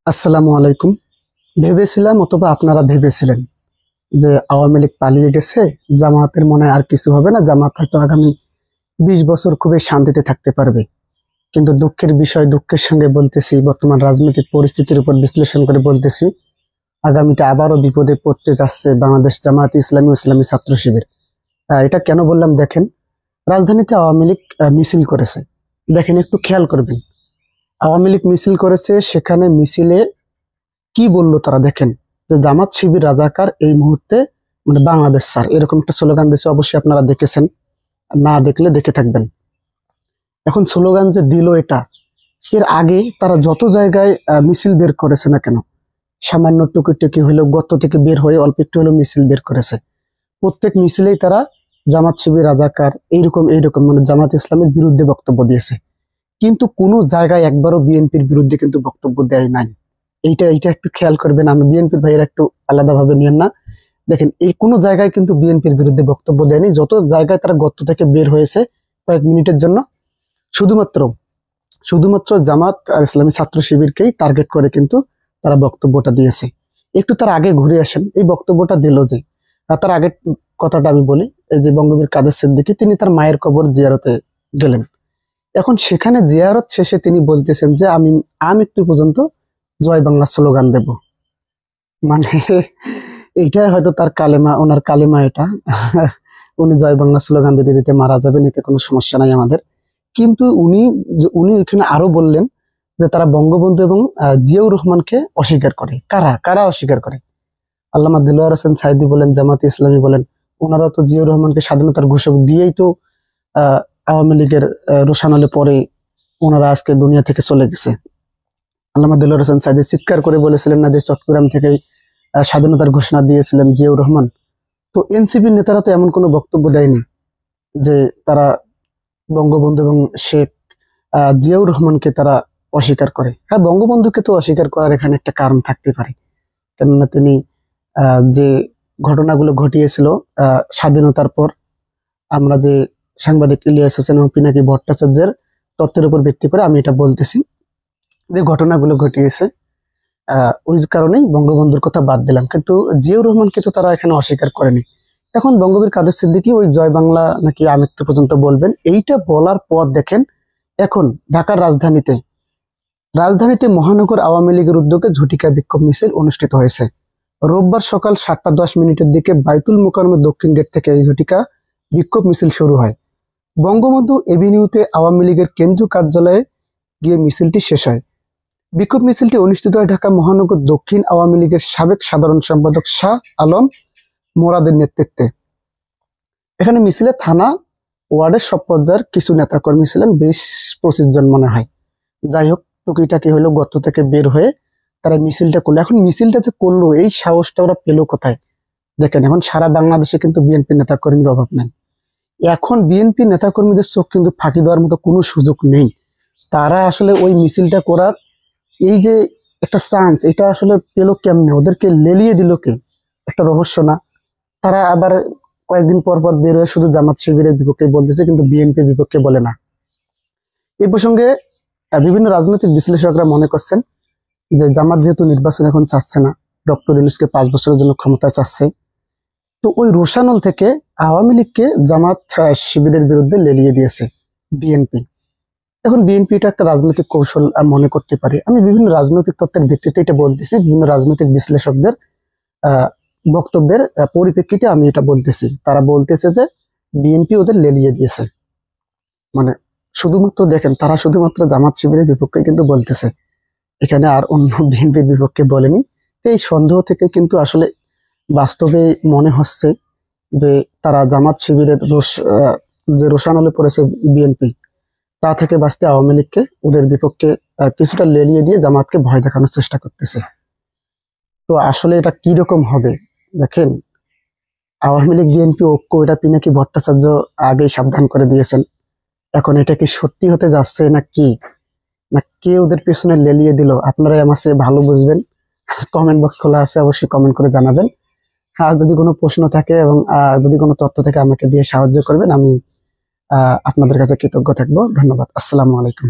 আসসালামু আলাইকুম। ভেবেছিলাম অথবা আপনারা ভেবেছিলেন যে আওয়ামী লীগ পালিয়ে গেছে, জামাতের মনে হয় আর কিছু হবে না, জামাত হয়তো আগামী 20 বছর খুবই শান্তিতে থাকতে পারবে। কিন্তু দুঃখের বিষয়, দুঃখের সঙ্গে বলতেছি, বর্তমান রাজনৈতিক পরিস্থিতির উপর বিশ্লেষণ করে বলতেছি, আগামীতে আবারও বিপদে পড়তে যাচ্ছে বাংলাদেশ জামাত ইসলামী ও ইসলামী ছাত্র শিবির। এটা কেন বললাম দেখেন, রাজধানীতে আওয়ামী লীগ মিছিল করেছে। দেখেন, একটু খেয়াল করবেন, আওয়ামী লীগ মিছিল করেছে, সেখানে মিছিলে কি বললো তারা দেখেন, যে জামাত শিবির রাজাকার, এই মুহূর্তে মানে বাংলাদেশ স্যার, এরকম একটা স্লোগান দিয়েছে। অবশ্যই আপনারা দেখেছেন, না দেখলে দেখে থাকবেন। এখন স্লোগান যে দিল এটা, এর আগে তারা যত জায়গায় মিছিল বের করেছে না কেন, সামান্য টুকি হলেও গর্ত থেকে বের হয়ে অল্প একটু হলেও মিছিল বের করেছে, প্রত্যেক মিছিলেই তারা জামাত শিবির রাজাকার এইরকম এইরকম মানে জামাত ইসলামের বিরুদ্ধে বক্তব্য দিয়েছে। কিন্তু কোনো জায়গায় একবারও বিএনপির বিরুদ্ধে কিন্তু বক্তব্য দেয় নাই। এইটা এইটা একটু খেয়াল করবেন, আমি বিএনপির ভাইয়েরা একটু আলাদাভাবে নিয়েন না। দেখেন, এই কোনো জায়গায় কিন্তু বিএনপির বিরুদ্ধে বক্তব্য দেয়নি। যত জায়গায় তারা গর্ত থেকে বের হয়েছে কয়েক মিনিটের জন্য, শুধুমাত্র শুধুমাত্র জামাত আর ইসলামী ছাত্র শিবিরকেই টার্গেট করে কিন্তু তারা বক্তব্যটা দিয়েছে। একটু তার আগে ঘুরে আসেন, এই বক্তব্যটা দিল যে, তার আগের কথাটা আমি বলি, এই যে বঙ্গবীর কাদের সিদ্দিকী, তিনি তার মায়ের কবর জিয়ারতে গেলেন। এখন সেখানে জিয়ারত শেষে তিনি বলতেছেন যে আমি আমৃত্যু পর্যন্ত জয় বাংলা স্লোগান দেব। মানে এইটাই হয়তো তার কালেমা, ওনার কালেমা এটা। উনি জয় বাংলা স্লোগান দিতে দিতে মারা যাবেন, এতে কোনো সমস্যা নাই আমাদের। কিন্তু উনি এখানে আরো বললেন যে তারা বঙ্গবন্ধু এবং জিয়াউর রহমানকে অস্বীকার করে। কারা কারা অস্বীকার করে? আল্লামা দিলওয়ার হোসেন সাইদি বলেন, জামাত ইসলামী বলেন, ওনারা তো জিয়াউর রহমানকে স্বাধীনতার ঘোষক দিয়েই তো আওয়ামী লীগের রোশানলে পরে ওনারা আজকে দুনিয়া থেকে চলে গেছে। আল্লামা দিলওয়ার হোসেন সাইদি চিৎকার করে বলেছিলেন না যে চট্টগ্রাম থেকে স্বাধীনতার ঘোষণা দিয়েছিলেন জিয়াউর রহমান। তো এনসিপির নেতারা তো এমন কোনো বক্তব্য দেয়নি যে তারা বঙ্গবন্ধু এবং শেখ জিয়াউর রহমানকে তারা অস্বীকার করে। হ্যাঁ, বঙ্গবন্ধুকে তো অস্বীকার করার এখানে একটা কারণ থাকতে পারে, কেননা তিনি যে ঘটনাগুলো ঘটিয়েছিল স্বাধীনতার পর, আমরা যে সাংবাদিক ইলিয়াস হোসেন এবং পিনাকি ভট্টাচার্যের তথ্যের উপর ভিত্তি করে আমি এটা বলতেছি, যে ঘটনাগুলো ঘটিয়েছে, ওই কারণেই বঙ্গবন্ধুর কথা বাদ দিলাম। কিন্তু জিয়াউর রহমানকে তো তারা এখানে অস্বীকার করেনি। এখন বঙ্গবীর কাদের সিদ্দিকী ওই জয় বাংলা নাকি আমৃত্যু পর্যন্ত বলবেন, এইটা বলার পর দেখেন, এখন ঢাকার রাজধানীতে রাজধানীতে মহানগর আওয়ামী লীগের উদ্যোগে ঝটিকা বিক্ষোভ মিছিল অনুষ্ঠিত হয়েছে। রোববার সকাল 7:10 দিকে বাইতুল মোকাররমের দক্ষিণ গেট থেকে এই ঝটিকা বিক্ষোভ মিছিল শুরু হয়। বঙ্গবন্ধু এভিনিউতে আওয়ামী লীগের কেন্দ্রীয় কার্যালয়ে গিয়ে মিছিলটি শেষ হয়। বিক্ষোভ মিছিলটি অনুষ্ঠিত হয় ঢাকা মহানগর দক্ষিণ আওয়ামী লীগের সাবেক সাধারণ সম্পাদক শাহ আলম মোরাদের নেতৃত্বে। এখানে মিছিলে থানা ওয়ার্ডের সব পর্যায়ের কিছু নেতাকর্মী ছিলেন, 20-25 জন মনে হয়। যাই হোক, টুকিটাকি হইলো গর্ত থেকে বের হয়ে তারা মিছিলটা করলো। এখন মিছিলটা যে করলো, এই সাহসটা ওরা পেলো কোথায়? দেখেন, এখন সারা বাংলাদেশে কিন্তু বিএনপি নেতাকর্মীর অভাব নেই। এখন বিএনপি নেতাকর্মীদের চোখ কিন্তু ফাঁকি দেওয়ার মতো কোনো সুযোগ নেই। তারা আসলে ওই মিছিলটা করার এই যে একটা চান্স, এটা আসলে পেলো কেমনে? ওদেরকে লেলিয়ে দিল কে? একটা রহস্য না? তারা আবার কয়েকদিন পর পর বের হয়ে শুধু জামাত শিবিরের বিপক্ষে বলতেছে, কিন্তু বিএনপির বিপক্ষে বলে না। এই প্রসঙ্গে বিভিন্ন রাজনৈতিক বিশ্লেষকরা মনে করছেন যে জামাত যেহেতু নির্বাচন এখন চাচ্ছে না, ডক্টর ইউনূসকে 5 বছরের জন্য ক্ষমতায় চাচ্ছে, তো ওই রোষানল থেকে আওয়ামী লীগকে জামাত শিবিরের বিরুদ্ধে লেলিয়ে দিয়েছে বিএনপি। এখন বিএনপি এটা একটা রাজনৈতিক কৌশল মনে করতে পারে। আমি বিভিন্ন রাজনৈতিক তত্ত্বের ভিত্তিতে এটা বলতেছি, বিভিন্ন রাজনৈতিক বিশ্লেষকদের আহ বক্তব্যের পরিপ্রেক্ষিতে আমি এটা বলতেছি। তারা বলতেছে যে বিএনপি ওদের লেলিয়ে দিয়েছে। মানে শুধুমাত্র দেখেন, তারা শুধুমাত্র জামাত শিবিরের বিপক্ষে কিন্তু বলতেছে, এখানে আর অন্য বিএনপির বিপক্ষে বলেনি। তো এই সন্দেহ থেকে কিন্তু আসলে বাস্তবে মনে হচ্ছে যে তারা জামাত শিবিরের যে রোষানলে পড়েছে বিএনপি, তা থেকে বাঁচতে আওয়ামী লীগকে ওদের বিপক্ষে কিছুটা লেলিয়ে দিয়ে জামাতকে ভয় দেখানোর চেষ্টা করতেছে। তো আসলে এটা কি রকম হবে দেখেন, আওয়ামী লীগ বিএনপি ঐক্য, এটা পিনাকি ভট্টাচার্য আগেই সাবধান করে দিয়েছেন। এখন এটা কি সত্যি হতে যাচ্ছে না কি, না কে ওদের পেছনে লেলিয়ে দিল? আপনারাই আমার চেয়ে ভালো বুঝবেন। কমেন্ট বক্স খোলা আছে, অবশ্যই কমেন্ট করে জানাবেন। আর যদি কোনো প্রশ্ন থাকে এবং যদি কোনো তথ্য থেকে আমাকে দিয়ে সাহায্য করবেন, আমি আপনাদের কাছে কৃতজ্ঞ থাকবো। ধন্যবাদ। আসসালামু আলাইকুম।